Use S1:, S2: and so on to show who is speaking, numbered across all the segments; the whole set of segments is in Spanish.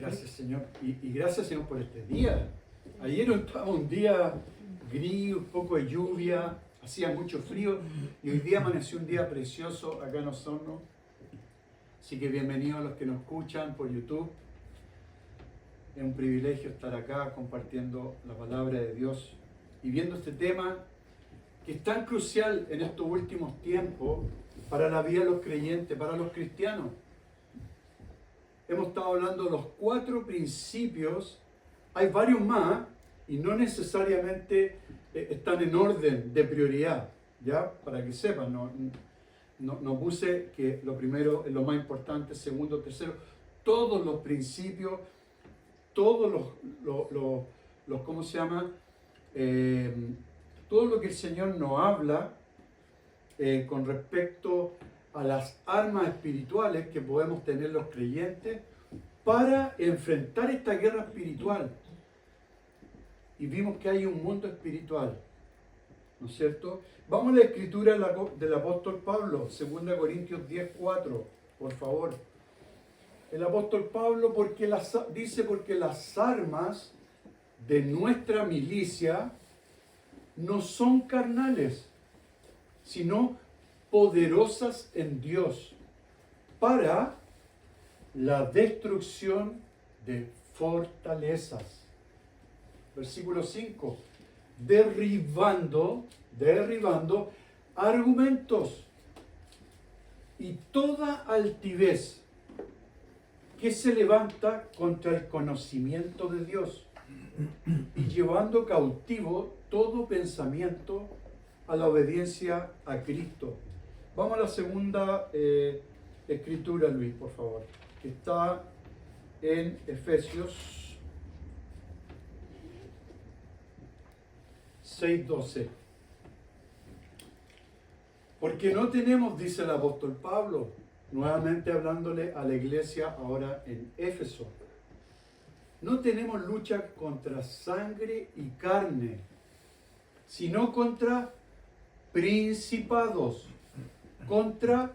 S1: Gracias, Señor. Y gracias, Señor, por este día. Ayer estaba un día gris, un poco de lluvia, hacía mucho frío y hoy día amaneció un día precioso acá en Osorno. Así que bienvenidos a los que nos escuchan por YouTube. Es un privilegio estar acá compartiendo la palabra de Dios y viendo este tema que es tan crucial en estos últimos tiempos para la vida de los creyentes, para los cristianos. Hemos estado hablando de los 4 principios, hay varios más y no necesariamente están en orden de prioridad, ¿ya? Para que sepan, no puse que lo primero es lo más importante, segundo, tercero, todos los principios, todos los ¿cómo se llama? Todo lo que el Señor nos habla con respecto a las armas espirituales que podemos tener los creyentes para enfrentar esta guerra espiritual. Y vimos que hay un mundo espiritual, ¿no es cierto? Vamos a la escritura del apóstol Pablo, 2 Corintios 10:4, por favor. El apóstol Pablo dice porque las armas de nuestra milicia no son carnales, sino poderosas en Dios para la destrucción de fortalezas. Versículo 5. Derribando argumentos y toda altivez que se levanta contra el conocimiento de Dios y llevando cautivo todo pensamiento a la obediencia a Cristo. Vamos a la segunda escritura, Luis, por favor, que está en Efesios 6:12. Porque no tenemos, dice el apóstol Pablo, nuevamente hablándole a la iglesia ahora en Éfeso, no tenemos lucha contra sangre y carne, sino contra principados, contra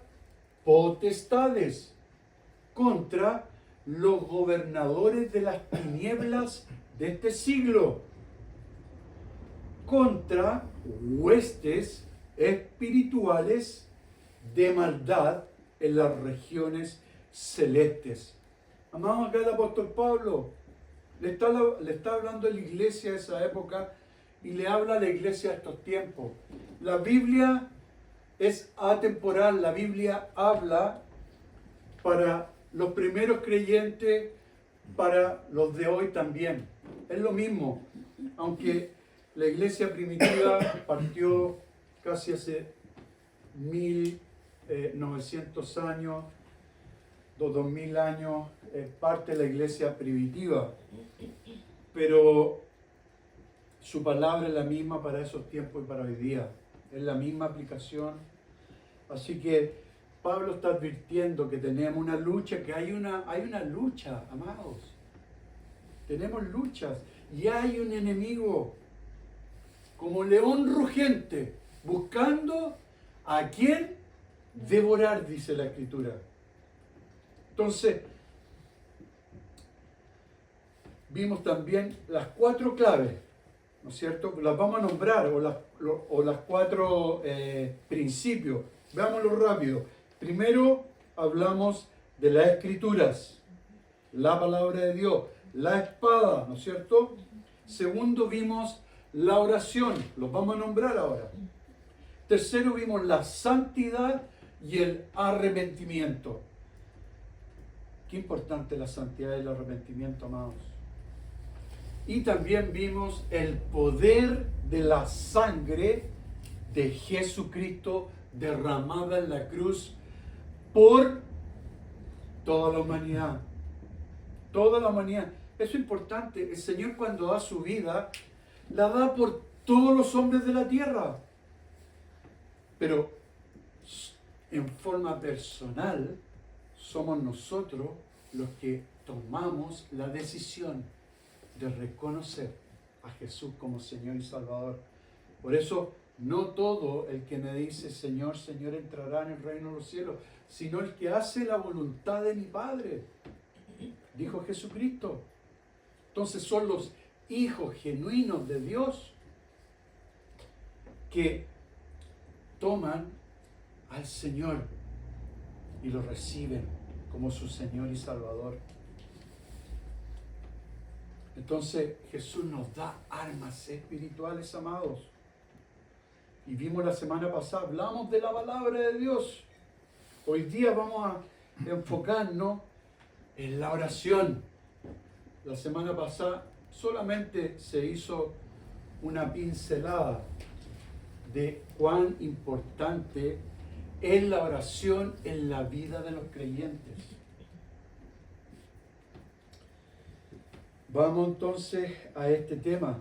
S1: potestades, contra los gobernadores de las tinieblas de este siglo, contra huestes espirituales de maldad en las regiones celestes. Amados, acá el apóstol Pablo le está hablando a la iglesia de esa época y le habla a la iglesia de estos tiempos. La Biblia es atemporal, la Biblia habla para los primeros creyentes, para los de hoy también. Es lo mismo, aunque la iglesia primitiva partió casi hace 1900 años, 2000 años, parte de la iglesia primitiva, pero su palabra es la misma para esos tiempos y para hoy día. Es la misma aplicación. Así que Pablo está advirtiendo que tenemos una lucha, que hay una lucha, amados. Tenemos luchas y hay un enemigo como león rugiente buscando a quién devorar, dice la Escritura. Entonces, vimos también las 4 claves, ¿no es cierto? Las vamos a nombrar, o las 4 principios. Veámoslo rápido. Primero hablamos de las Escrituras, la palabra de Dios, la espada, ¿no es cierto? Segundo vimos la oración, los vamos a nombrar ahora. Tercero vimos la santidad y el arrepentimiento. Qué importante la santidad y el arrepentimiento, amados. Y también vimos el poder de la sangre de Jesucristo derramada en la cruz por toda la humanidad. Toda la humanidad. Eso es importante. El Señor, cuando da su vida, la da por todos los hombres de la tierra. Pero en forma personal, somos nosotros los que tomamos la decisión de reconocer a Jesús como Señor y Salvador. Por eso, no todo el que me dice Señor, Señor entrará en el reino de los cielos, sino el que hace la voluntad de mi Padre. dijo Jesucristo. Entonces son los hijos genuinos de Dios que toman al Señor y lo reciben como su Señor y Salvador. Entonces Jesús nos da armas espirituales, amados. Y vimos la semana pasada, hablamos de la palabra de Dios. Hoy día vamos a enfocarnos en la oración. La semana pasada solamente se hizo una pincelada de cuán importante es la oración en la vida de los creyentes. Vamos entonces a este tema.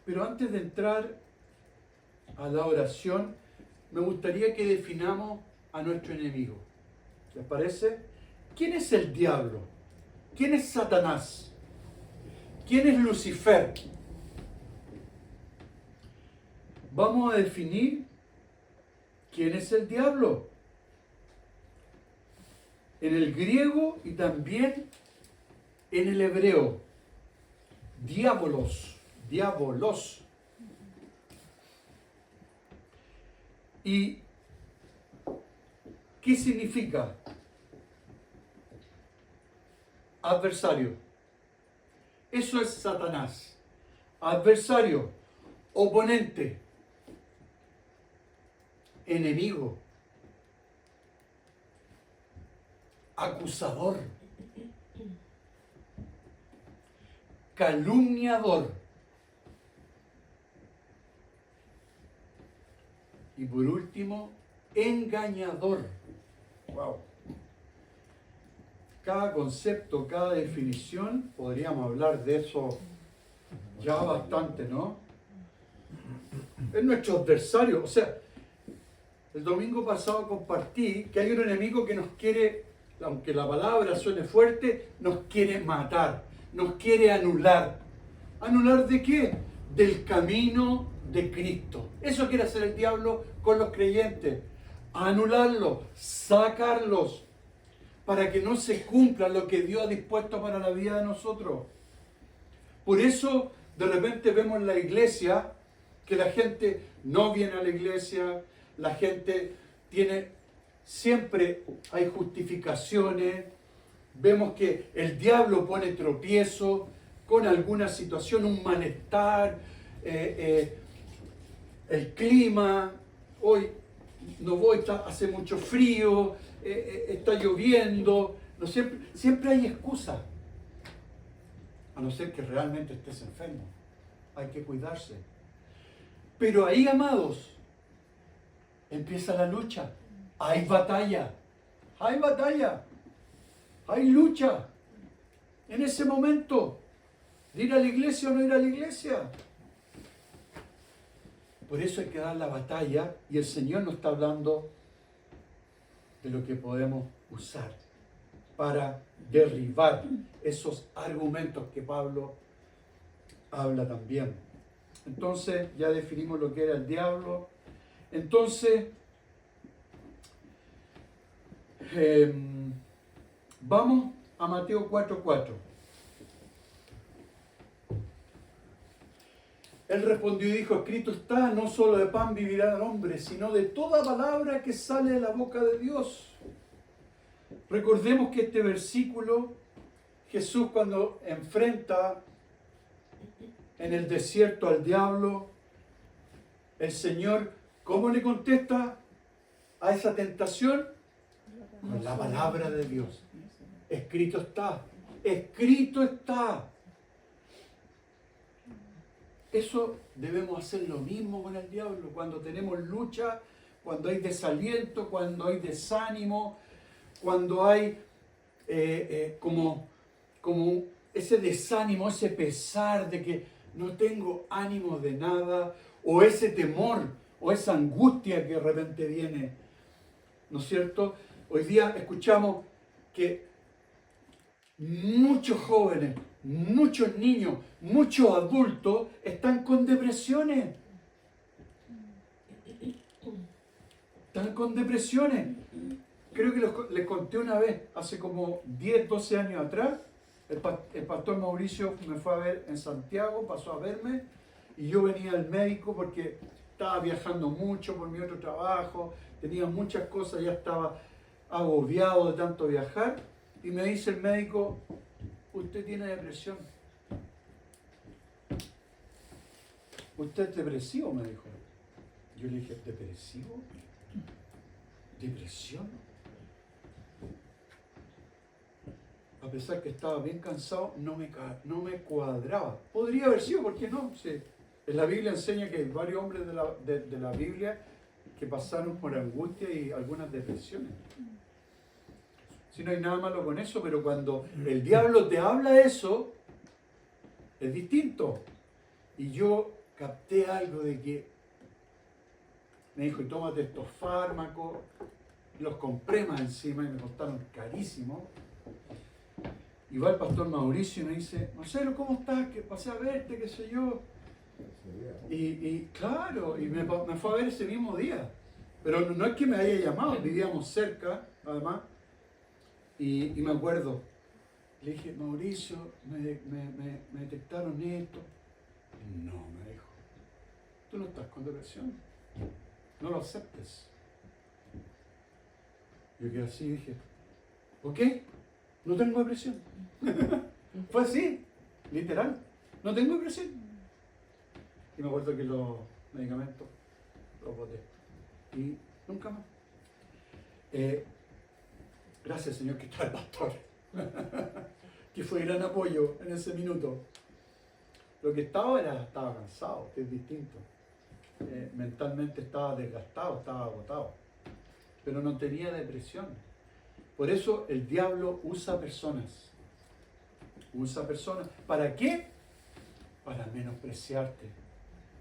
S1: Pero antes de entrar a la oración, me gustaría que definamos a nuestro enemigo. ¿Les parece? ¿Quién es el diablo? ¿Quién es Satanás? ¿Quién es Lucifer? Vamos a definir quién es el diablo. En el griego y también en el hebreo. Diabolos. ¿Y qué significa? Adversario. Eso es Satanás. Adversario, oponente, enemigo, acusador, calumniador. Y por último, engañador. Wow. Cada concepto, cada definición, podríamos hablar de eso ya bastante, ¿no? Es nuestro adversario. O sea, el domingo pasado compartí que hay un enemigo que nos quiere, aunque la palabra suene fuerte, nos quiere matar, nos quiere anular. ¿Anular de qué? Del camino de Cristo. Eso quiere hacer el diablo con los creyentes. Anularlos, sacarlos, para que no se cumpla lo que Dios ha dispuesto para la vida de nosotros. Por eso, de repente vemos en la iglesia que la gente no viene a la iglesia, la gente siempre hay justificaciones, vemos que el diablo pone tropiezo con alguna situación, un malestar, el clima, hoy no voy, hace mucho frío, está lloviendo, no siempre hay excusa, a no ser que realmente estés enfermo, hay que cuidarse. Pero ahí, amados, empieza la lucha, hay batalla, hay lucha, en ese momento, de ir a la iglesia o no ir a la iglesia. Por eso hay que dar la batalla y el Señor nos está hablando de lo que podemos usar para derribar esos argumentos que Pablo habla también. Entonces ya definimos lo que era el diablo. Entonces vamos a Mateo 4:4. Él respondió y dijo, escrito está, no solo de pan vivirá el hombre, sino de toda palabra que sale de la boca de Dios. Recordemos que este versículo, Jesús cuando enfrenta en el desierto al diablo, el Señor, ¿cómo le contesta a esa tentación? Con la palabra de Dios. Escrito está, escrito está. Eso debemos hacer lo mismo con el diablo, cuando tenemos lucha, cuando hay desaliento, cuando hay desánimo, cuando hay como ese desánimo, ese pesar de que no tengo ánimo de nada, o ese temor, o esa angustia que de repente viene, ¿no es cierto? Hoy día escuchamos que muchos jóvenes, muchos niños, muchos adultos están con depresiones. Están con depresiones. Creo que que les conté una vez, hace como 10, 12 años atrás, el pastor Mauricio me fue a ver en Santiago, pasó a verme, y yo venía al médico porque estaba viajando mucho por mi otro trabajo, tenía muchas cosas, ya estaba agobiado de tanto viajar, y me dice el médico, usted tiene depresión. ¿Usted es depresivo?, me dijo. Yo le dije, ¿depresivo? ¿Depresión? A pesar que estaba bien cansado, no me cuadraba. Podría haber sido, ¿por qué no? Sí. En la Biblia enseña que hay varios hombres de la Biblia que pasaron por angustia y algunas depresiones. Si no hay nada malo con eso, pero cuando el diablo te habla eso, es distinto. Y yo capté algo de que me dijo, y tómate estos fármacos, los compré más encima y me costaron carísimo. Y va el pastor Mauricio y me dice, Marcelo, ¿cómo estás? Que pasé a verte, qué sé yo. Y claro, y me fue a ver ese mismo día. Pero no es que me haya llamado, vivíamos cerca, además. Y me acuerdo, le dije, Mauricio, me detectaron esto. No, me dijo, tú no estás con depresión, no lo aceptes. Yo quedé así y dije, ¿ok? No tengo depresión. Fue así, literal, no tengo depresión. Y me acuerdo que los medicamentos los boté. Y nunca más. Gracias, Señor, que está el pastor. Que fue gran apoyo en ese minuto. Lo que estaba cansado, que es distinto. Mentalmente estaba desgastado, estaba agotado. Pero no tenía depresión. Por eso el diablo usa personas. Usa personas. ¿Para qué? Para menospreciarte.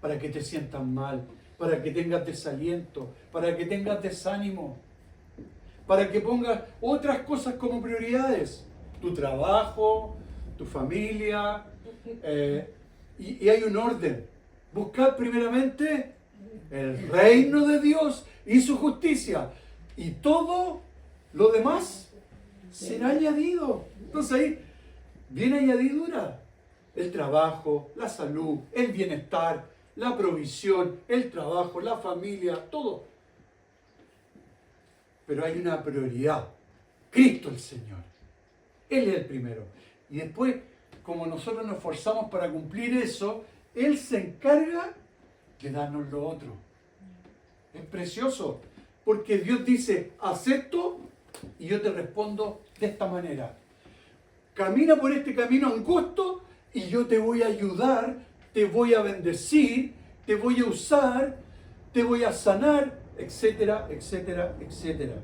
S1: Para que te sientas mal. Para que tengas desaliento. Para que tengas desánimo. Para que pongas otras cosas como prioridades. Tu trabajo, tu familia. Y hay un orden. Buscad primeramente el reino de Dios y su justicia. Y todo lo demás será añadido. Entonces ahí viene añadidura. El trabajo, la salud, el bienestar, la provisión, el trabajo, la familia, todo. Pero hay una prioridad. Cristo el Señor. Él es el primero. Y después, como nosotros nos esforzamos para cumplir eso, Él se encarga de darnos lo otro. Es precioso. Porque Dios dice, haz esto y yo te respondo de esta manera. Camina por este camino angosto y yo te voy a ayudar, te voy a bendecir, te voy a usar, te voy a sanar, etcétera, etcétera, etcétera.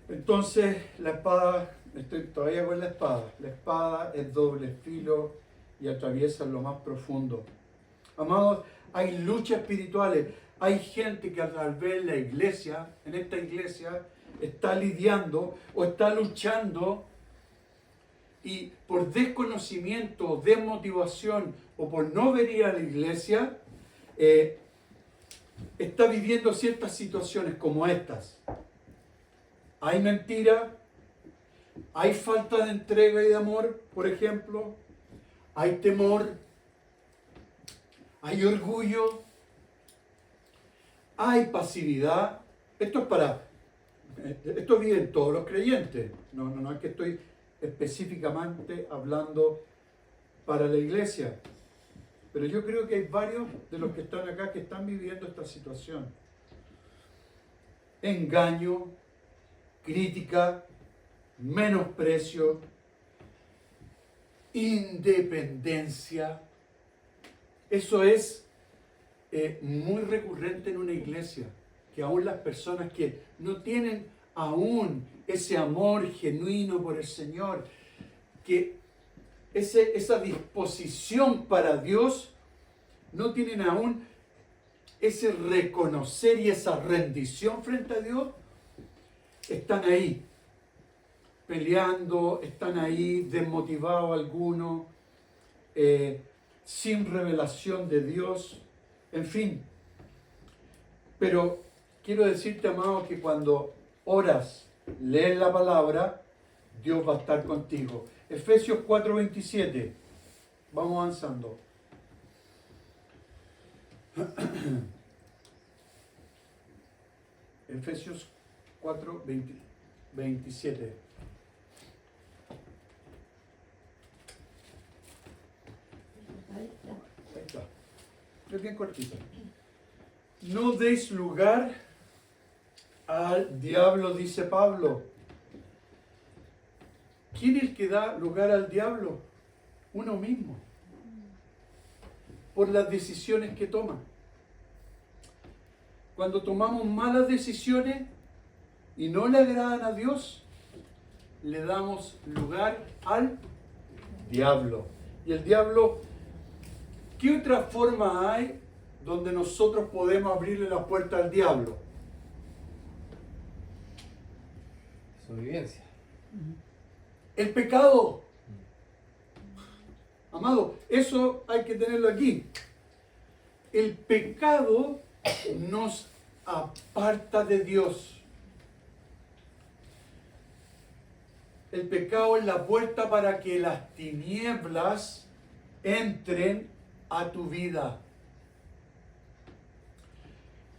S1: Entonces, la espada, estoy todavía con la espada. La espada es doble filo y atraviesa lo más profundo. Amados, hay luchas espirituales. Hay gente que tal vez la iglesia, en esta iglesia, está lidiando o está luchando y por desconocimiento, desmotivación o por no venir a la iglesia, está viviendo ciertas situaciones como estas. Hay mentira, hay falta de entrega y de amor, por ejemplo, hay temor, hay orgullo, hay pasividad. Esto viven todos los creyentes. No es que estoy específicamente hablando para la iglesia. Pero yo creo que hay varios de los que están acá que están viviendo esta situación. Engaño, crítica, menosprecio, independencia. Eso es muy recurrente en una iglesia, que aún las personas que no tienen aún ese amor genuino por el Señor, que esa disposición para Dios, no tienen aún ese reconocer y esa rendición frente a Dios, están ahí peleando, están ahí desmotivados algunos, sin revelación de Dios, en fin. Pero quiero decirte, amado, que cuando oras, lees la palabra, Dios va a estar contigo. Efesios 4:27. Vamos avanzando. Efesios 4:27. Ahí está. Es bien cortito. No deis lugar al diablo, dice Pablo. ¿Quién es el que da lugar al diablo? Uno mismo. Por las decisiones que toma. Cuando tomamos malas decisiones y no le agradan a Dios, le damos lugar al diablo. Y el diablo, ¿qué otra forma hay donde nosotros podemos abrirle la puerta al diablo?
S2: Sobrevivencia.
S1: El pecado. Amado, eso hay que tenerlo aquí. El pecado nos aparta de Dios. El pecado es la puerta para que las tinieblas entren a tu vida.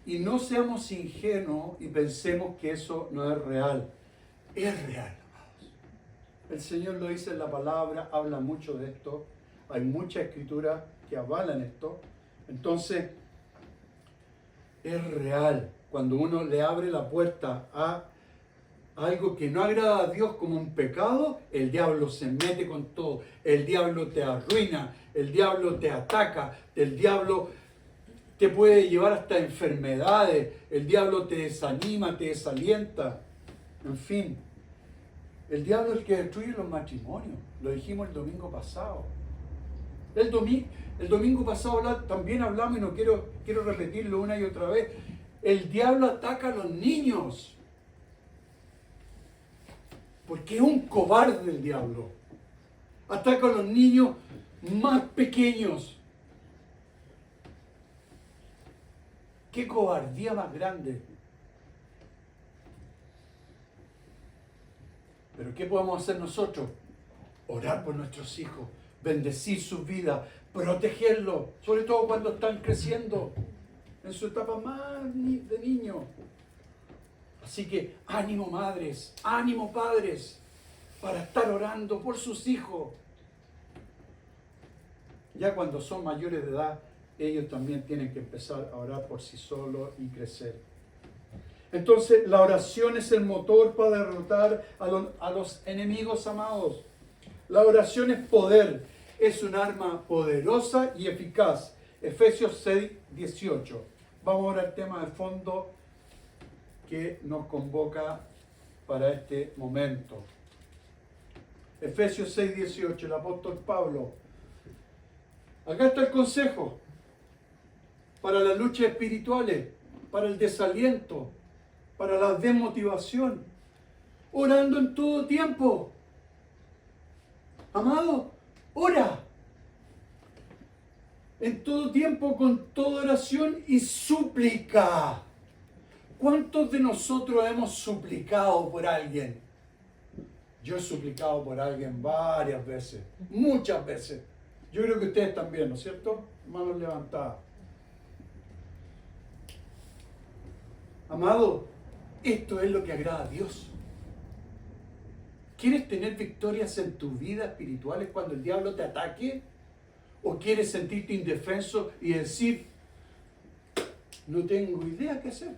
S1: Y no seamos ingenuos y pensemos que eso no es real. Es real, amados. El Señor lo dice en la palabra, habla mucho de esto. Hay mucha escritura que avalan esto. Entonces, es real. Cuando uno le abre la puerta a algo que no agrada a Dios como un pecado, el diablo se mete con todo. El diablo te arruina, el diablo te ataca, el diablo te puede llevar hasta enfermedades, el diablo te desanima, te desalienta. En fin, el diablo es el que destruye los matrimonios. Lo dijimos el domingo pasado. El domingo pasado también hablamos, y no quiero repetirlo una y otra vez. El diablo ataca a los niños. Porque es un cobarde el diablo. Ataca a los niños más pequeños. ¡Qué cobardía más grande! Pero ¿qué podemos hacer nosotros? Orar por nuestros hijos, bendecir sus vidas, protegerlos, sobre todo cuando están creciendo, en su etapa más de niño. Así que ánimo madres, ánimo padres, para estar orando por sus hijos. Ya cuando son mayores de edad, ellos también tienen que empezar a orar por sí solos y crecer. Entonces, la oración es el motor para derrotar a los enemigos, amados. La oración es poder, es un arma poderosa y eficaz. Efesios 6:18. Vamos ahora al tema de fondo que nos convoca para este momento. Efesios 6:18, el apóstol Pablo. Acá está el consejo para las luchas espirituales, para el desaliento, para la desmotivación, orando en todo tiempo. Amado, ora en todo tiempo con toda oración y súplica. ¿Cuántos de nosotros hemos suplicado por alguien? Yo he suplicado por alguien varias veces, muchas veces. Yo creo que ustedes también, ¿no es cierto? Manos levantadas. Amado, esto es lo que agrada a Dios. ¿Quieres tener victorias en tu vida espirituales cuando el diablo te ataque? ¿O quieres sentirte indefenso y decir, no tengo idea qué hacer?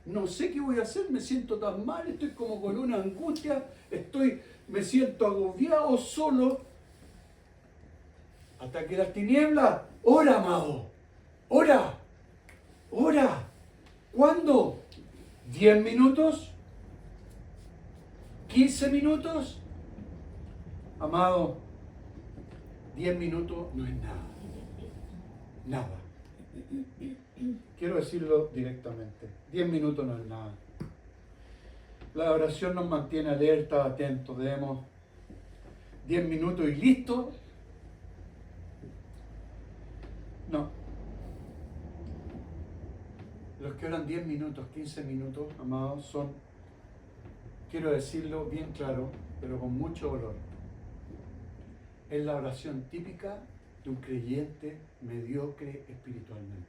S1: No sé qué voy a hacer, me siento tan mal, estoy como con una angustia, me siento agobiado, solo. Ataque las tinieblas. Ora, amado. Ora. Ora. ¿Cuándo? ¿10 minutos? ¿15 minutos? Amado, 10 minutos no es nada. Nada. Quiero decirlo directamente. 10 minutos no es nada. La oración nos mantiene alerta, atentos. Debemos 10 minutos y listo. No. Los que oran 10 minutos, 15 minutos, amados, son quiero decirlo bien claro, pero con mucho dolor. Es la oración típica de un creyente mediocre espiritualmente.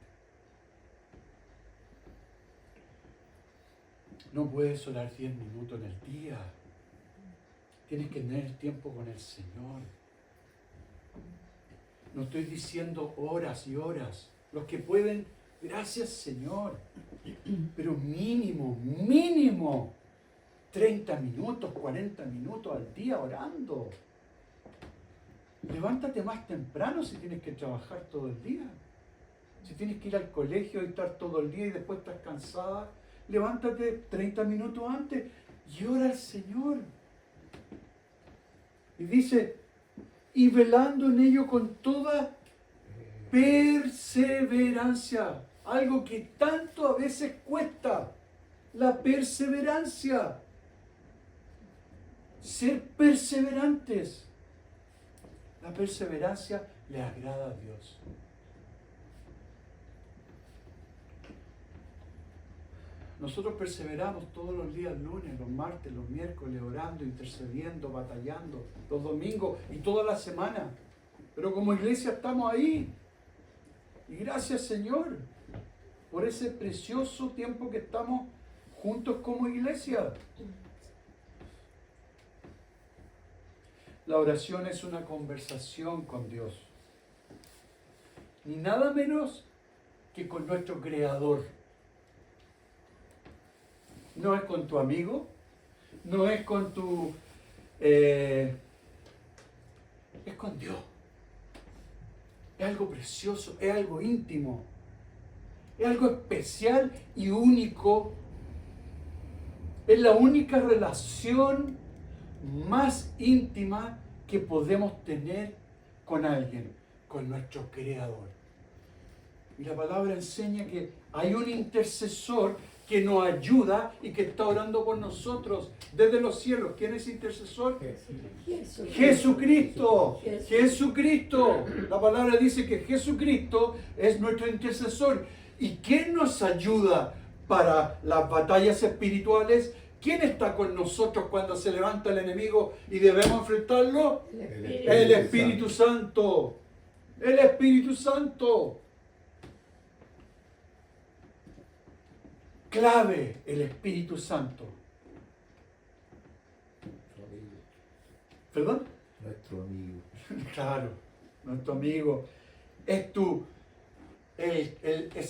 S1: No puedes orar 10 minutos en el día. Tienes que tener tiempo con el Señor. No estoy diciendo horas y horas. Los que pueden, gracias Señor. Pero mínimo 30 minutos, 40 minutos al día orando. Levántate más temprano si tienes que trabajar todo el día. Si tienes que ir al colegio y estar todo el día y después estás cansada, levántate 30 minutos antes y ora al Señor. Y dice, y velando en ello con toda perseverancia. Algo que tanto a veces cuesta, la perseverancia. Ser perseverantes. La perseverancia le agrada a Dios. Nosotros perseveramos todos los días, lunes, los martes, los miércoles, orando, intercediendo, batallando, los domingos y toda la semana. Pero como iglesia estamos ahí. Y gracias Señor por ese precioso tiempo que estamos juntos como iglesia. La oración es una conversación con Dios. Ni nada menos que con nuestro Creador. No es con tu amigo, no es con tu... es con Dios. Es algo precioso, es algo íntimo, es algo especial y único. Es la única relación más íntima que podemos tener con alguien, con nuestro Creador. Y la palabra enseña que hay un intercesor que nos ayuda y que está orando por nosotros desde los cielos. ¿Quién es intercesor? Jesucristo. Jesucristo. La palabra dice que Jesucristo es nuestro intercesor. ¿Y quién nos ayuda para las batallas espirituales? ¿Quién está con nosotros cuando se levanta el enemigo y debemos enfrentarlo? El Espíritu Santo. El Espíritu Santo. Clave, el Espíritu Santo. ¿Perdón?
S2: Nuestro amigo.
S1: Claro, nuestro amigo. Es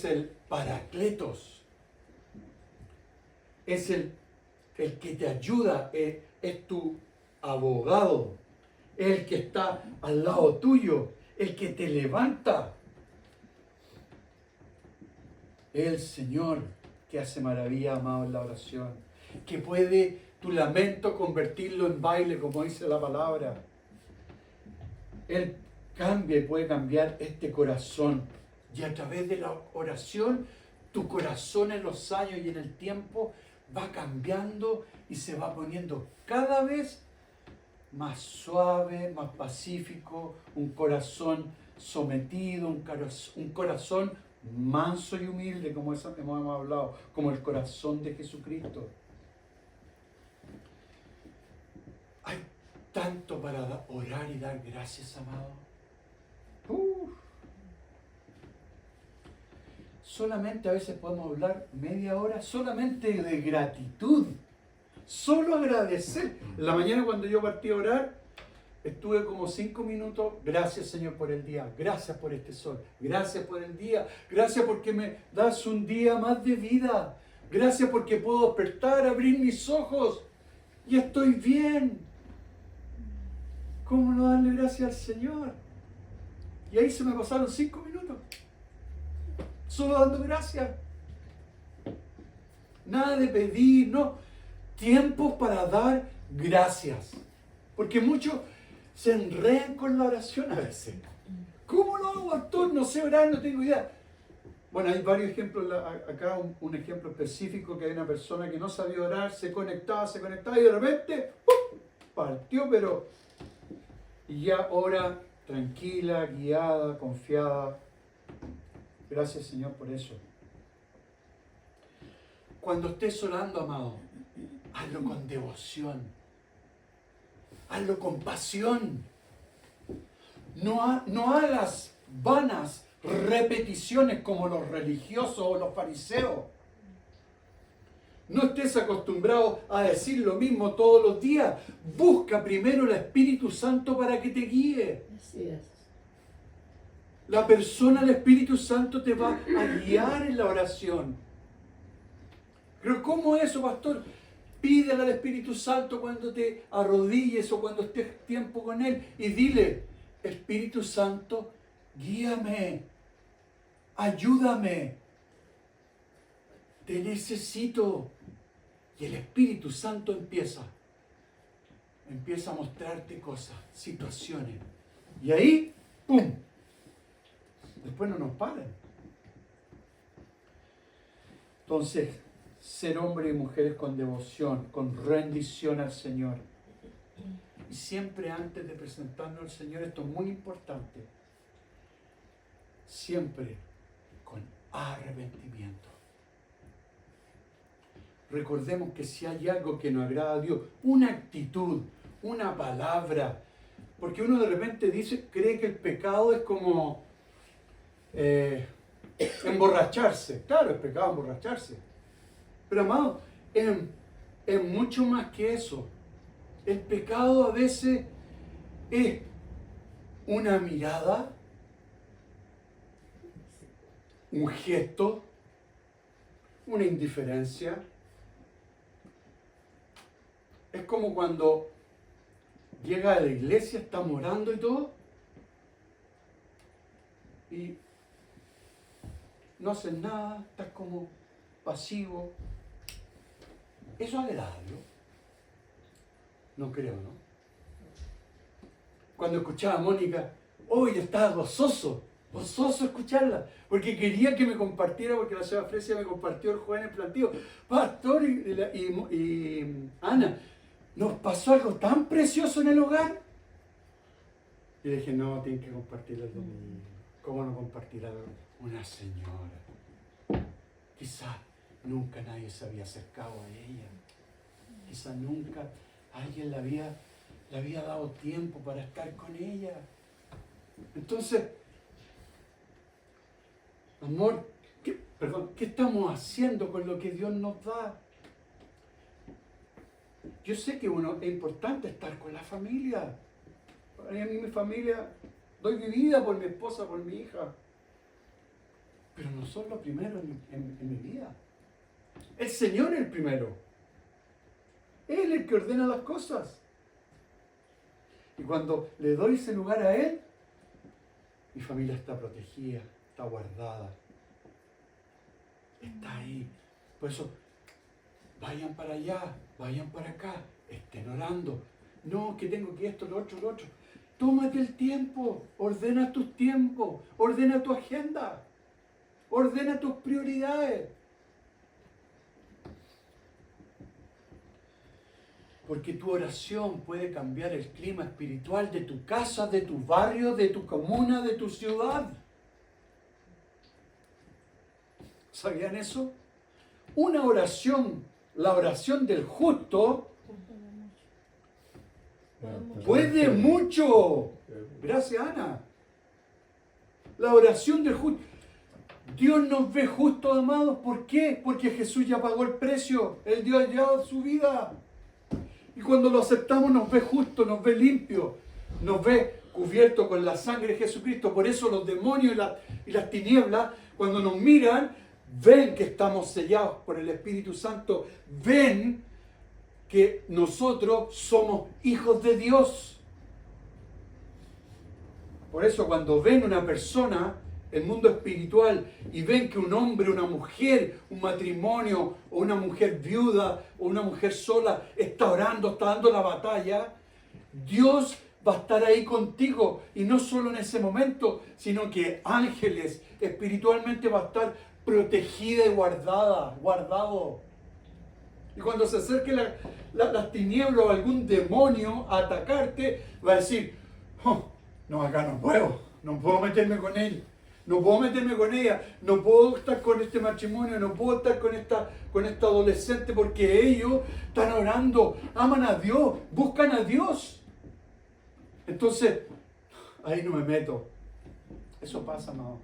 S1: el Paracletos. Es el que te ayuda, es tu abogado, el que está al lado tuyo, el que te levanta. El Señor que hace maravilla, amado, en la oración, que puede tu lamento convertirlo en baile, como dice la palabra. Él cambia y puede cambiar este corazón. Y a través de la oración, tu corazón en los años y en el tiempo va cambiando y se va poniendo cada vez más suave, más pacífico, un corazón sometido, un corazón manso y humilde, como eso que hemos hablado, como el corazón de Jesucristo. Hay tanto para orar y dar gracias, amado. Solamente a veces podemos hablar media hora solamente de gratitud, solo agradecer. En la mañana cuando yo partí a orar, estuve como 5 minutos. Gracias Señor por el día, gracias por este sol, gracias por el día, gracias porque me das un día más de vida, gracias porque puedo despertar, abrir mis ojos y estoy bien. ¿Cómo no darle gracias al Señor? Y ahí se me pasaron 5 minutos, solo dando gracias. Nada de pedir, no. Tiempo para dar gracias. Porque muchos se enredan con la oración a veces. ¿Cómo lo hago, pastor? No sé orar, no tengo idea. Bueno, hay varios ejemplos acá, un ejemplo específico que hay una persona que no sabía orar, se conectaba y de repente ¡pum!, partió, pero y ya ora tranquila, guiada, confiada. Gracias Señor por eso. Cuando estés orando, amado, hazlo con devoción, hazlo con pasión. No hagas vanas repeticiones como los religiosos o los fariseos. No estés acostumbrado a decir lo mismo todos los días. Busca primero el Espíritu Santo para que te guíe.
S2: Así es.
S1: La persona del Espíritu Santo te va a guiar en la oración. Pero ¿cómo es eso, pastor? Pídele al Espíritu Santo cuando te arrodilles o cuando estés tiempo con Él y dile, Espíritu Santo, guíame, ayúdame, te necesito. Y el Espíritu Santo empieza a mostrarte cosas, situaciones. Y ahí, ¡pum! Después no nos paran. Entonces, ser hombres y mujeres con devoción, con rendición al Señor. Y siempre antes de presentarnos al Señor, esto es muy importante, siempre con arrepentimiento. Recordemos que si hay algo que nos agrada a Dios, una actitud, una palabra, porque uno de repente cree que el pecado es como emborracharse. Claro, es pecado emborracharse. Pero amado, es mucho más que eso. El pecado a veces es una mirada, un gesto, una indiferencia. Es como cuando llega a la iglesia, está orando y todo, y no haces nada, estás como pasivo. ¿Eso agrada a Dios? No creo, ¿no? Cuando escuchaba a Mónica, hoy yo estaba gozoso escucharla, porque quería que me compartiera, porque la señora Fresia me compartió el joven plantío. Pastor y Ana, nos pasó algo tan precioso en el hogar. Y dije, no, tienen que compartir el domingo. ¿Cómo no compartir algo? Una señora. Quizás nunca nadie se había acercado a ella. Quizás nunca alguien le había dado tiempo para estar con ella. Entonces, amor, ¿qué estamos haciendo con lo que Dios nos da? Yo sé que es importante estar con la familia. En mi familia doy mi vida por mi esposa, por mi hija. Pero no son los primeros en mi vida. El Señor es el primero. Él es el que ordena las cosas. Y cuando le doy ese lugar a Él, mi familia está protegida, está guardada, está ahí. Por eso, vayan para allá, vayan para acá, estén orando. No, que tengo que esto, lo otro. Tómate el tiempo, ordena tus tiempos, ordena tu agenda, ordena tus prioridades. Porque tu oración puede cambiar el clima espiritual de tu casa, de tu barrio, de tu comuna, de tu ciudad. ¿Sabían eso? Una oración, la oración del justo, puede mucho. Gracias, Ana. La oración del justo. Dios nos ve justos, amados. ¿Por qué? Porque Jesús ya pagó el precio. Él dio ya su vida. Y cuando lo aceptamos nos ve justo, nos ve limpio, nos ve cubierto con la sangre de Jesucristo. Por eso los demonios y las tinieblas, cuando nos miran, ven que estamos sellados por el Espíritu Santo, ven que nosotros somos hijos de Dios. Por eso cuando ven una persona, el mundo espiritual, y ven que un hombre, una mujer, un matrimonio, o una mujer viuda, o una mujer sola, está orando, está dando la batalla, Dios va a estar ahí contigo, y no solo en ese momento, sino que ángeles espiritualmente va a estar protegida y guardado. Y cuando se acerque las tinieblas o algún demonio a atacarte, va a decir, oh, no, acá no puedo meterme con él. no puedo meterme con ella, no puedo estar con este matrimonio, no puedo estar con esta adolescente porque ellos están orando, aman a Dios, buscan a Dios. Entonces, ahí no me meto. Eso pasa, amado.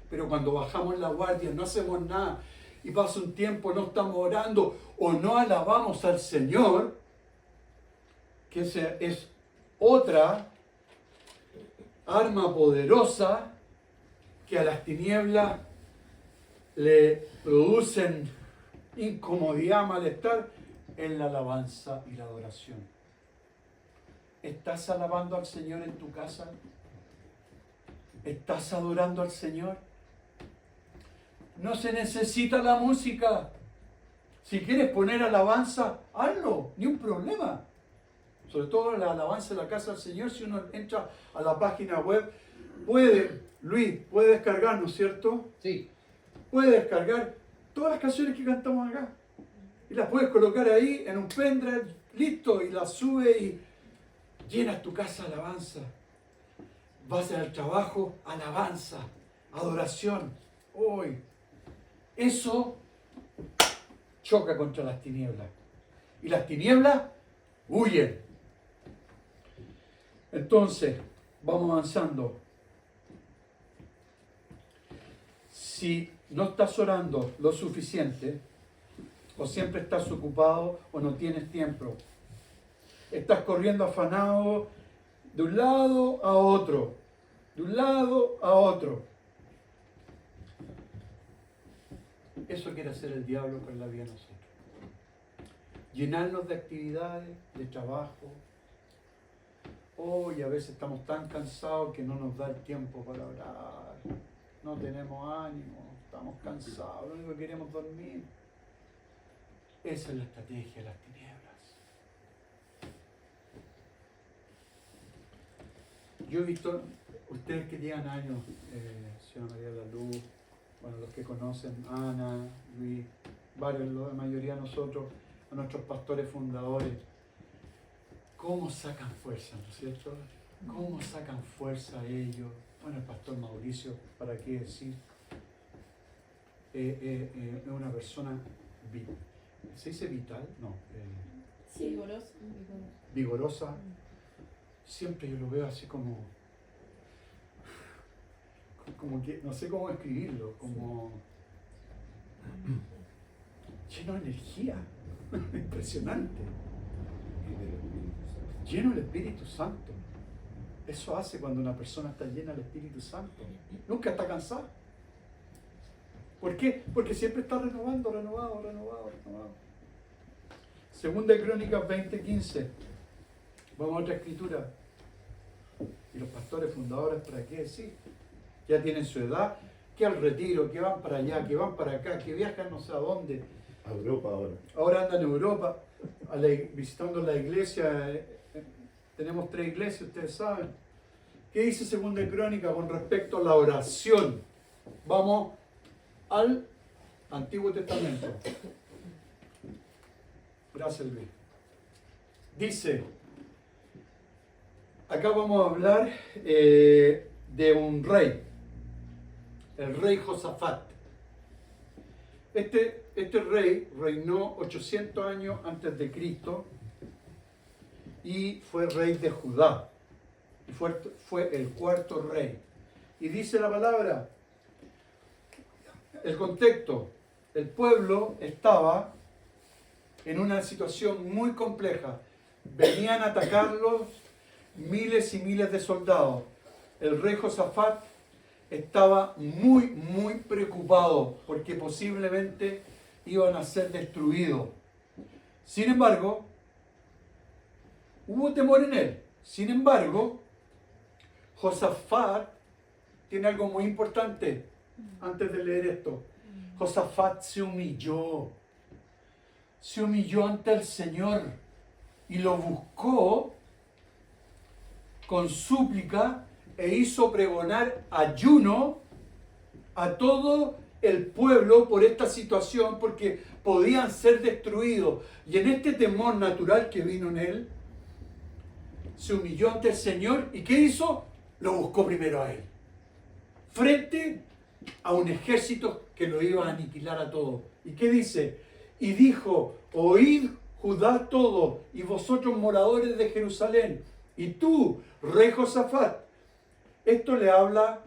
S1: Pero cuando bajamos la guardia, no hacemos nada, y pasa un tiempo, no estamos orando o no alabamos al Señor, que esa es otra arma poderosa que a las tinieblas le producen incomodidad, malestar, en la alabanza y la adoración. ¿Estás alabando al Señor en tu casa? ¿Estás adorando al Señor? No se necesita la música. Si quieres poner alabanza, hazlo, ni un problema. Sobre todo la alabanza de la casa del Señor, si uno entra a la página web, Luis, puede descargar, ¿no es cierto?
S2: Sí.
S1: Puede descargar todas las canciones que cantamos acá. Y las puedes colocar ahí en un pendrive, listo, y las sube y llenas tu casa de alabanza. Vas al trabajo, alabanza, adoración. Hoy, eso choca contra las tinieblas. Y las tinieblas huyen. Entonces, vamos avanzando. Si no estás orando lo suficiente, o siempre estás ocupado o no tienes tiempo, estás corriendo afanado de un lado a otro, de un lado a otro. Eso quiere hacer el diablo con la vida de nosotros. Llenarnos de actividades, de trabajo. Hoy a veces estamos tan cansados que no nos da el tiempo para orar. No tenemos ánimo, estamos cansados, lo único que queremos es dormir. Esa es la estrategia de las tinieblas. Yo he visto, ustedes que llevan años, señora María de la Luz, bueno, los que conocen, Ana, Luis, varios, la mayoría de nosotros, a nuestros pastores fundadores, cómo sacan fuerza, ¿no es cierto? Cómo sacan fuerza ellos. Bueno, el pastor Mauricio, ¿para qué decir? Es una persona, ¿se dice vital? No.
S3: Sí, vigorosa.
S1: Vigorosa. Siempre yo lo veo así como que, no sé cómo escribirlo, como lleno de energía. Impresionante. Lleno del Espíritu Santo. Eso hace cuando una persona está llena del Espíritu Santo. Nunca está cansada. ¿Por qué? Porque siempre está renovando. Segunda de Crónicas 20:15. Vamos a otra escritura. Y los pastores fundadores, ¿para qué decir? Ya tienen su edad, que al retiro, que van para allá, que van para acá, que viajan no sé a dónde.
S4: A Europa ahora.
S1: Ahora andan en Europa, visitando la iglesia. Tenemos 3 iglesias, ustedes saben. ¿Qué dice Segunda de Crónica con respecto a la oración? Vamos al Antiguo Testamento. Gracias, Luis. Dice, acá vamos a hablar de un rey, el rey Josafat. Este rey reinó 800 años antes de Cristo y fue rey de Judá. Y fue el 4.º rey. Y dice la palabra, el contexto, el pueblo estaba en una situación muy compleja. Venían a atacarlos miles y miles de soldados. El rey Josafat estaba muy, muy preocupado porque posiblemente iban a ser destruidos. Sin embargo, hubo temor en él. Sin embargo, Josafat tiene algo muy importante antes de leer esto. Josafat se humilló ante el Señor y lo buscó con súplica e hizo pregonar ayuno a todo el pueblo por esta situación, porque podían ser destruidos. Y en este temor natural que vino en él, se humilló ante el Señor. ¿Y qué hizo? Lo buscó primero a él. frente a un ejército que lo iba a aniquilar a todo. ¿Y qué dice? Y dijo, oíd Judá todo, y vosotros moradores de Jerusalén, y tú, rey Josafat. Esto le habla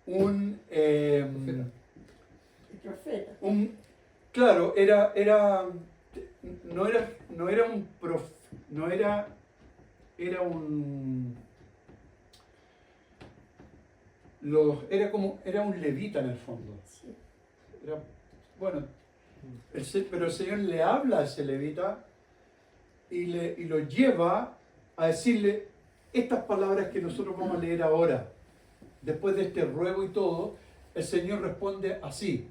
S1: un
S2: Profeta.
S1: claro, no era un era un levita en el fondo.
S2: Sí.
S1: Bueno, pero el Señor le habla a ese levita y lo lleva a decirle estas palabras que nosotros vamos a leer ahora. Después de este ruego y todo, el Señor responde así.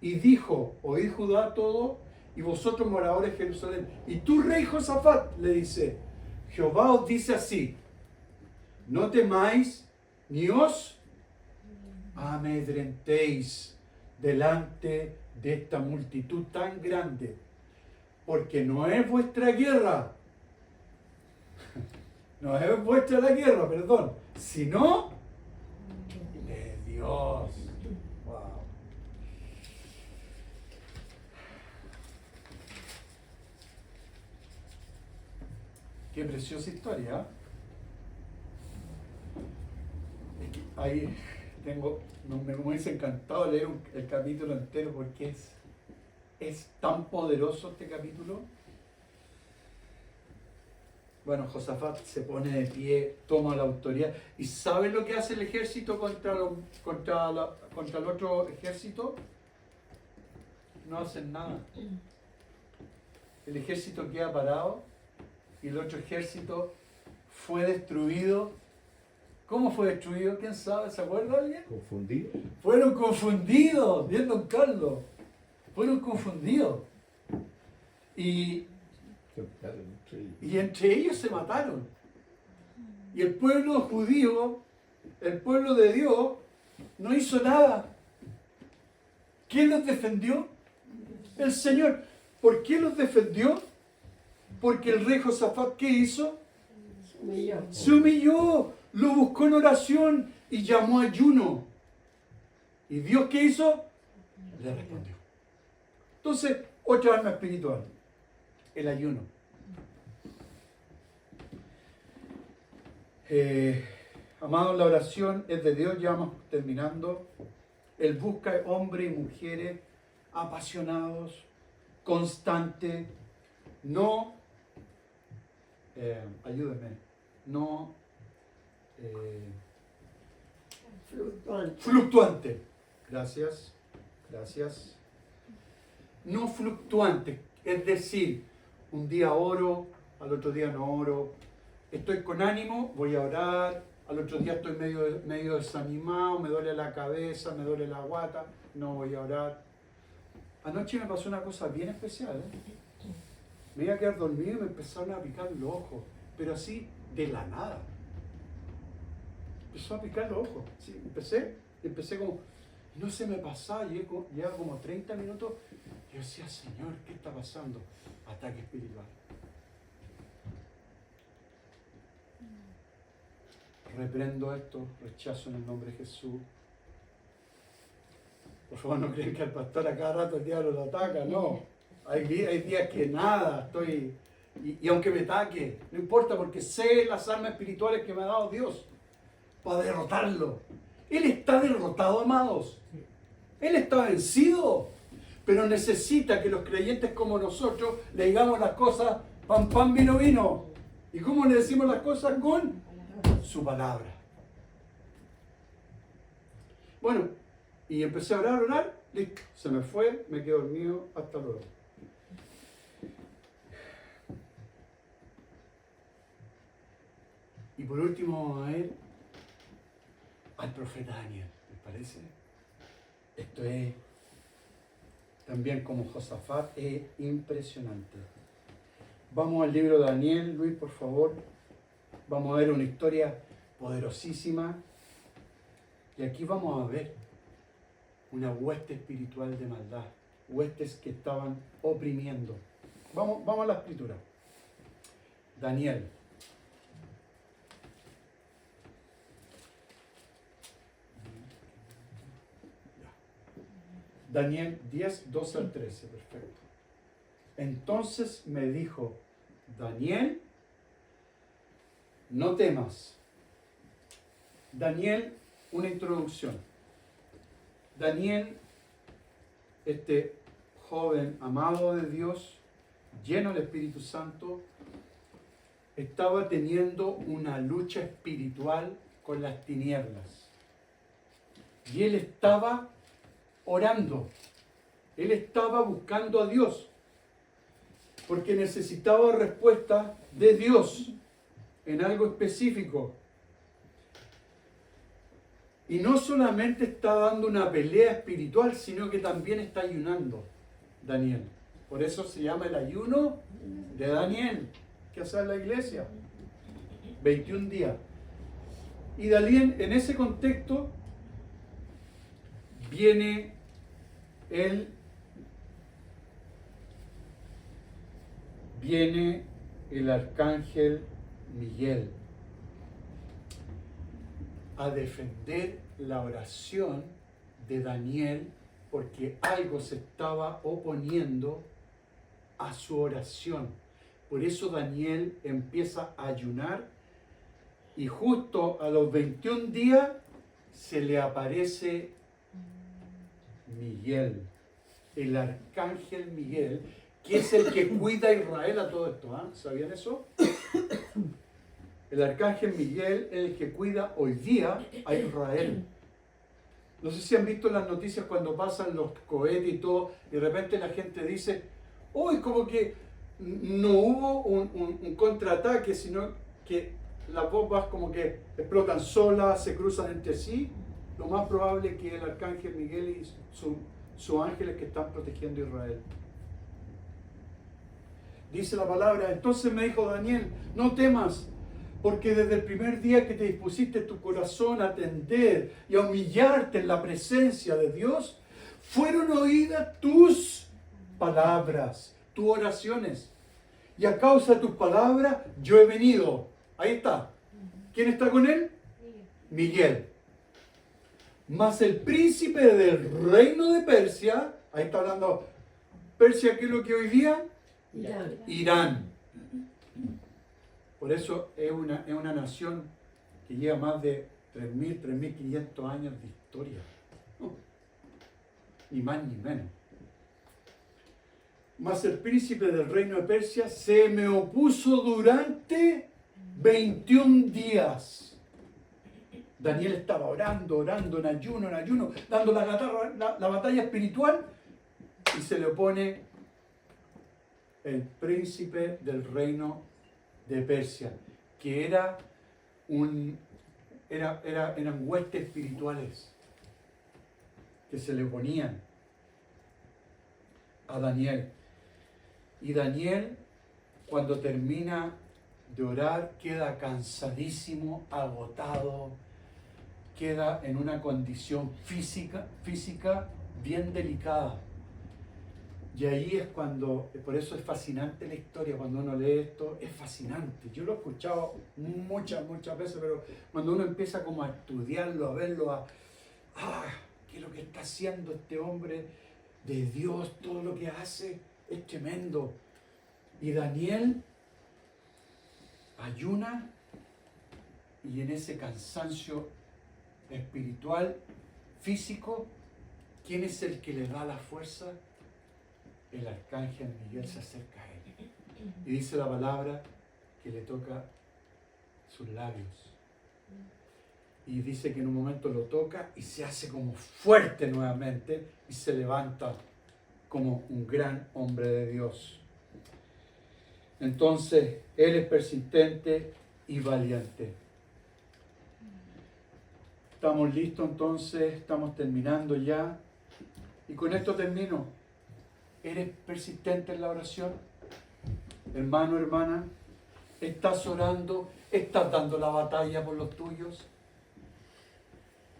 S1: Y dijo, oíd Judá todo, y vosotros moradores de Jerusalén. Y tú, rey Josafat, le dice, Jehová os dice así, no temáis ni os amedrentéis delante de esta multitud tan grande, porque no es vuestra guerra, no es vuestra la guerra, perdón, sino de Dios. Wow. Qué preciosa historia. Ahí me hubiese encantado leer el capítulo entero porque es tan poderoso este capítulo. Bueno, Josafat se pone de pie, toma la autoridad. ¿Y sabe lo que hace el ejército contra el otro ejército? No hacen nada. El ejército queda parado y el otro ejército fue destruido. ¿Cómo fue destruido? ¿Quién sabe? ¿Se acuerda alguien?
S4: ¿Confundido?
S1: Fueron confundidos, bien don Carlos. Fueron confundidos. Y entre ellos se mataron. Y el pueblo judío, el pueblo de Dios, no hizo nada. ¿Quién los defendió? El Señor. ¿Por qué los defendió? Porque el rey Josafat, ¿qué hizo? Se humilló, lo buscó en oración y llamó a ayuno. ¿Y Dios qué hizo? Le respondió. Entonces, otra arma espiritual, el ayuno. Amados, la oración es de Dios, ya vamos terminando. Él busca hombres y mujeres apasionados, constantes, no, ayúdenme, no fluctuante. Gracias. No fluctuante, es decir, un día oro, al otro día no oro. Estoy con ánimo, voy a orar, al otro día estoy medio desanimado, me duele la cabeza, me duele la guata, no voy a orar. Anoche me pasó una cosa bien especial, Me iba a quedar dormido y me empezaron a picar los ojos, pero así de la nada. Empezó a picar los ojos. Sí, empecé como, no se me pasaba, llevaba como 30 minutos. Yo decía, Señor, ¿qué está pasando? Ataque espiritual. Reprendo esto, rechazo en el nombre de Jesús. Por favor, no crean que al pastor a cada rato el diablo lo ataca, no. Hay días que nada, estoy... Y aunque me ataque, no importa, porque sé las armas espirituales que me ha dado Dios para derrotarlo. Él está derrotado, amados. Él está vencido. Pero necesita que los creyentes como nosotros le digamos las cosas pan, pan, vino, vino. ¿Y cómo le decimos las cosas? Con su palabra. Bueno, y empecé a orar, listo. Se me fue, me quedé dormido, hasta luego. Y por último vamos a ver al profeta Daniel, ¿les parece? Esto es también como Josafat, es impresionante. Vamos al libro de Daniel, Luis, por favor. Vamos a ver una historia poderosísima. Y aquí vamos a ver una hueste espiritual de maldad, huestes que estaban oprimiendo. Vamos a la escritura. Daniel. Daniel 10, 12 al 13, perfecto. Entonces me dijo, Daniel, no temas. Daniel, una introducción. Daniel, este joven amado de Dios, lleno del Espíritu Santo, estaba teniendo una lucha espiritual con las tinieblas. Y él estaba orando. Él estaba buscando a Dios. Porque necesitaba respuesta de Dios en algo específico. Y no solamente está dando una pelea espiritual, sino que también está ayunando Daniel. Por eso se llama el ayuno de Daniel. ¿Qué hace en la iglesia? 21 días. Y Daniel, en ese contexto, viene el arcángel Miguel a defender la oración de Daniel porque algo se estaba oponiendo a su oración. Por eso Daniel empieza a ayunar y justo a los 21 días se le aparece Miguel, el arcángel Miguel, que es el que cuida a Israel a todo esto. ¿Ah? ¿Sabían eso? El arcángel Miguel es el que cuida hoy día a Israel. No sé si han visto las noticias cuando pasan los cohetes y todo, y de repente la gente dice, hoy como que no hubo un contraataque, sino que las bombas como que explotan solas, se cruzan entre sí. Lo más probable es que el arcángel Miguel y sus ángeles que están protegiendo a Israel. Dice la palabra, entonces me dijo Daniel, no temas, porque desde el primer día que te dispusiste tu corazón a atender y a humillarte en la presencia de Dios, fueron oídas tus palabras, tus oraciones. Y a causa de tus palabras, yo he venido. Ahí está. ¿Quién está con él? Miguel. Mas el príncipe del reino de Persia, ahí está hablando, Persia, ¿qué es lo que hoy día? Irán. Por eso es una nación que lleva más de 3.000, 3.500 años de historia. Ni más ni menos. Mas el príncipe del reino de Persia se me opuso durante 21 días. Daniel estaba orando en ayuno, dando la batalla espiritual, y se le opone el príncipe del reino de Persia, que eran huestes espirituales que se le oponían a Daniel. Y Daniel, cuando termina de orar, queda cansadísimo, agotado, queda en una condición física bien delicada. Y ahí es cuando, por eso es fascinante la historia, cuando uno lee esto, es fascinante. Yo lo he escuchado muchas veces, pero cuando uno empieza como a estudiarlo, a verlo, ¿qué es lo que está haciendo este hombre de Dios? Todo lo que hace es tremendo. Y Daniel ayuna, y en ese cansancio espiritual, físico, ¿quién es el que le da la fuerza? El arcángel Miguel se acerca a él y dice la palabra que le toca sus labios, y dice que en un momento lo toca y se hace como fuerte nuevamente y se levanta como un gran hombre de Dios. Entonces él es persistente y valiente. Estamos listos entonces, estamos terminando ya, y con esto termino. ¿Eres persistente en la oración? Hermano, hermana, ¿estás orando? ¿Estás dando la batalla por los tuyos?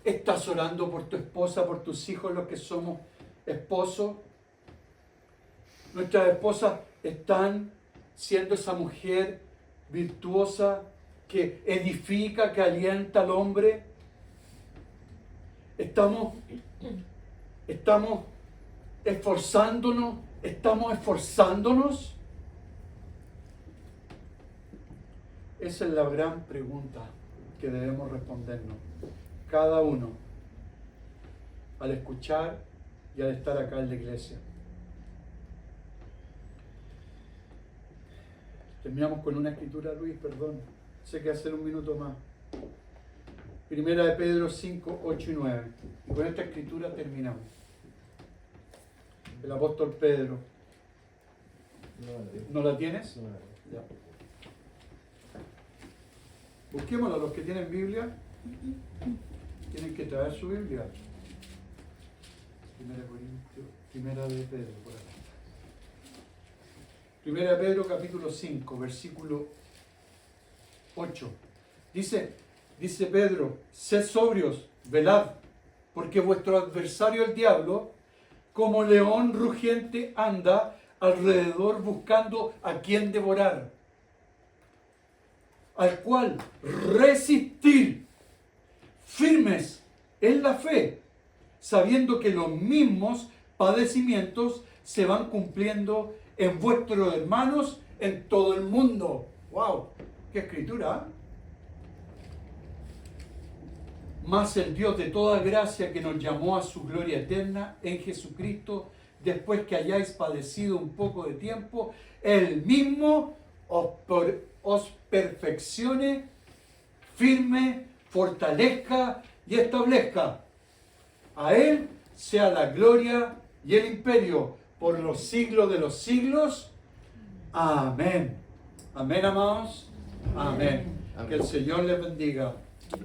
S1: ¿Estás orando por tu esposa, por tus hijos, los que somos esposos? Nuestras esposas están siendo esa mujer virtuosa que edifica, que alienta al hombre. Estamos esforzándonos? ¿Estamos esforzándonos? Esa es la gran pregunta que debemos respondernos, cada uno, al escuchar y al estar acá en la iglesia. Terminamos con una escritura, Luis, perdón. Sé que hacer un minuto más. Primera de Pedro 5, 8 y 9. Y con esta escritura terminamos. El apóstol Pedro. ¿No la tienes? Ya. Busquémosla, los que tienen Biblia. Tienen que traer su Biblia. Primera de Pedro, por acá. Primera de Pedro capítulo 5, versículo 8. Dice Pedro, sed sobrios, velad, porque vuestro adversario el diablo, como león rugiente, anda alrededor buscando a quien devorar, al cual resistir firmes en la fe, sabiendo que los mismos padecimientos se van cumpliendo en vuestros hermanos en todo el mundo. ¡Wow! ¡Qué escritura! Mas el Dios de toda gracia, que nos llamó a su gloria eterna en Jesucristo, después que hayáis padecido un poco de tiempo, Él mismo os perfeccione, firme, fortalezca y establezca. A Él sea la gloria y el imperio por los siglos de los siglos. Amén. Amén, amados. Amén. Que el Señor les bendiga.